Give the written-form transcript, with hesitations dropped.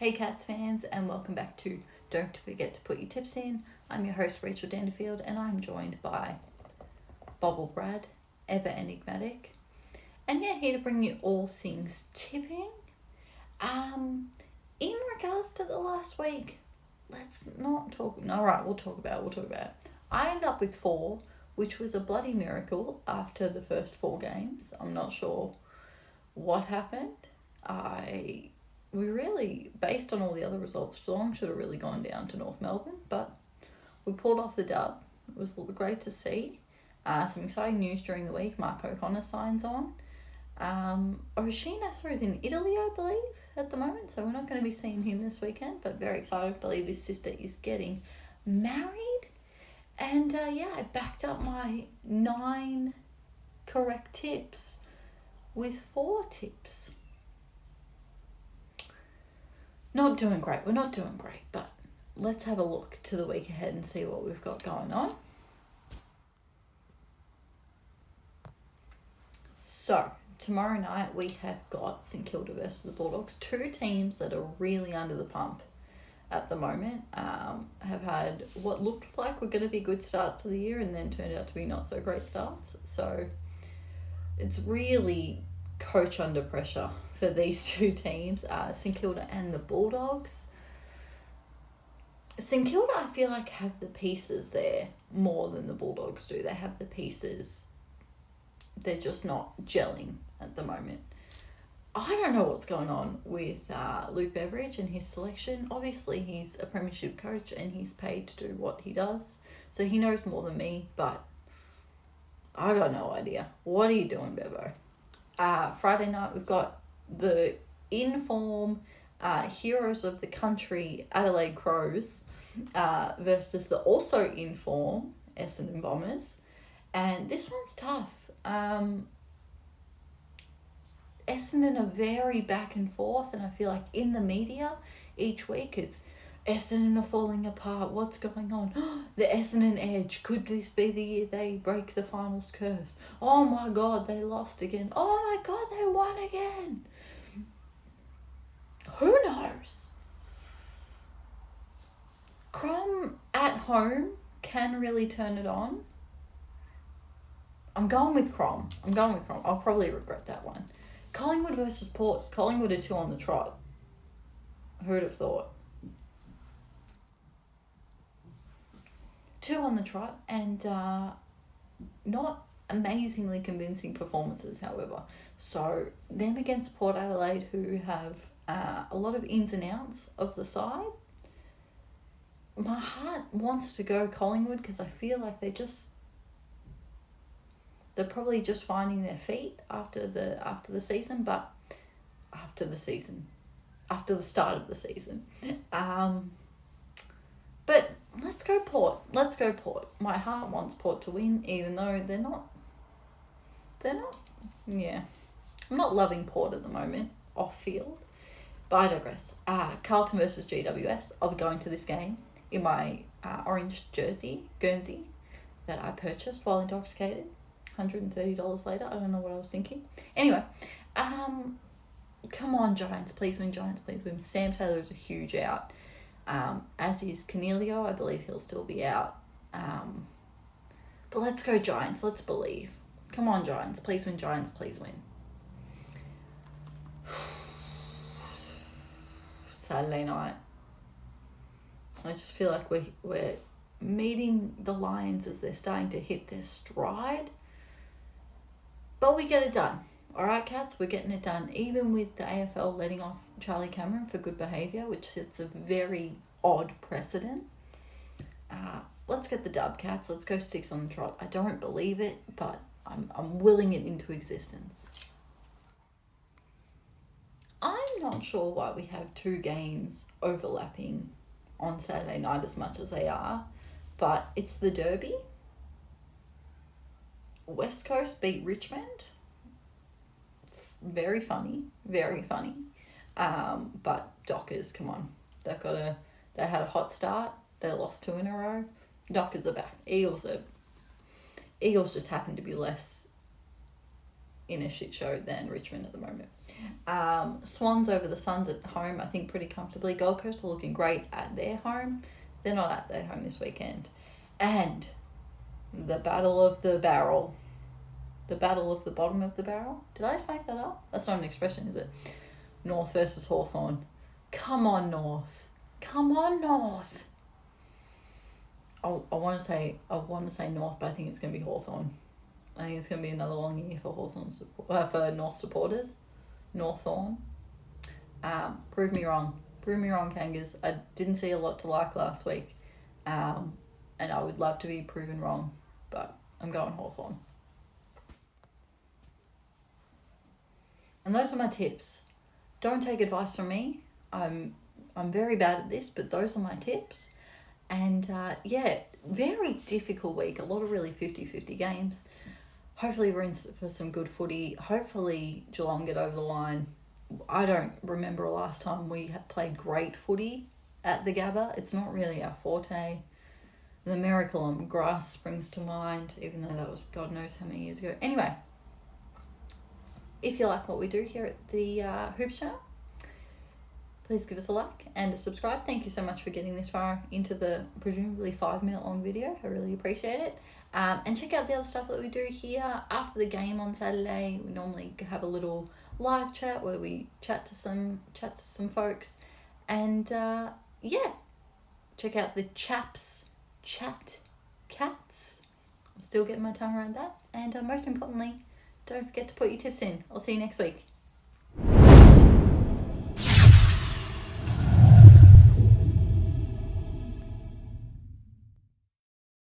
Hey Cats fans, and welcome back to Don't Forget to Put Your Tips In. I'm your host Rach Danderfield, and I'm joined by Bobble Brad, ever enigmatic, and here to bring you all things tipping. In regards to the last week, let's not talk. All right, we'll talk about it. I ended up with 4, which was a bloody miracle after the first 4 games. I'm not sure what happened. We really, based on all the other results, Geelong should have really gone down to North Melbourne, but we pulled off the dub. It was great to see. Some exciting news during the week. Mark O'Connor signs on. Oisin Nasser is in Italy, I believe, at the moment, so we're not going to be seeing him this weekend, but very excited. I believe his sister is getting married. And I backed up my 9 correct tips with 4 tips. We're not doing great, but let's have a look to the week ahead and see what we've got going on. So, tomorrow night we have got St Kilda versus the Bulldogs, 2 teams that are really under the pump at the moment, have had what looked like were going to be good starts to the year and then turned out to be not so great starts. So, it's really coach under pressure for these 2 teams, St Kilda and the Bulldogs. St Kilda, I feel like, have the pieces there more than the Bulldogs do. They have the pieces. They're just not gelling at the moment. I don't know what's going on with Luke Beveridge and his selection. Obviously, he's a premiership coach and he's paid to do what he does. So he knows more than me, but I got no idea. What are you doing, Bevo? Friday night, we've got the in-form heroes of the country, Adelaide Crows, versus the also in-form Essendon Bombers. And this one's tough. Essendon are very back and forth, and I feel like in the media each week it's Essendon are falling apart. What's going on? The Essendon edge. Could this be the year they break the finals curse? Oh my God, they lost again. Oh my God, they won again. Who knows? Crom at home can really turn it on. I'm going with Crom. I'll probably regret that one. Collingwood versus Port. Collingwood are 2 on the trot. Who'd have thought? 2 on the trot, and not amazingly convincing performances, however. So, them against Port Adelaide, who have a lot of ins and outs of the side. My heart wants to go Collingwood because I feel like they're probably just finding their feet after the start of the season. But let's go Port. My heart wants Port to win, even though they're not. Yeah. I'm not loving Port at the moment, off field. But I digress. Carlton versus GWS. I'll be going to this game in my orange jersey, Guernsey, that I purchased while intoxicated. $130 later. I don't know what I was thinking. Anyway, come on, Giants, please win. Sam Taylor is a huge out. As is Cornelio, I believe he'll still be out. But let's go Giants. Let's believe. Come on, Giants, please win. Saturday night. I just feel like we're meeting the Lions as they're starting to hit their stride. But we get it done. All right, Cats, we're getting it done. Even with the AFL letting off Charlie Cameron for good behaviour, which sets a very odd precedent. Let's get the dub, Cats. Let's go 6 on the trot. I don't believe it, but I'm willing it into existence. I'm not sure why we have 2 games overlapping on Saturday night as much as they are, but it's the Derby. West Coast beat Richmond. Very funny. But Dockers, come on. They had a hot start. They lost 2 in a row. Dockers are back. Eagles just happen to be less in a shit show than Richmond at the moment. Swans over the Suns at home, I think pretty comfortably. Gold Coast are looking great at their home. They're not at their home this weekend. And the Battle of the Barrel. The Battle of the Bottom of the Barrel. Did I just make that up? That's not an expression, is it? North versus Hawthorn. Come on, North. Come on, North. I want to say North, but I think it's going to be Hawthorn. I think it's going to be another long year for for North supporters. Northorn. Prove me wrong. Prove me wrong, Kangas. I didn't see a lot to like last week. And I would love to be proven wrong, but I'm going Hawthorn. And those are my tips. Don't take advice from me. I'm very bad at this, but those are my tips. And very difficult week. A lot of really 50-50 games. Hopefully we're in for some good footy. Hopefully Geelong get over the line. I don't remember a last time we played great footy at the Gabba. It's not really our forte. The miracle on grass springs to mind, even though that was God knows how many years ago. Anyway, if you like what we do here at the Hoops Channel, please give us a like and a subscribe. Thank you so much for getting this far into the presumably 5-minute long video. I really appreciate it. And check out the other stuff that we do here after the game on Saturday. We normally have a little live chat where we chat to some folks. And check out the Chaps Chat Cats. I'm still getting my tongue around that. And most importantly, don't forget to put your tips in. I'll see you next week.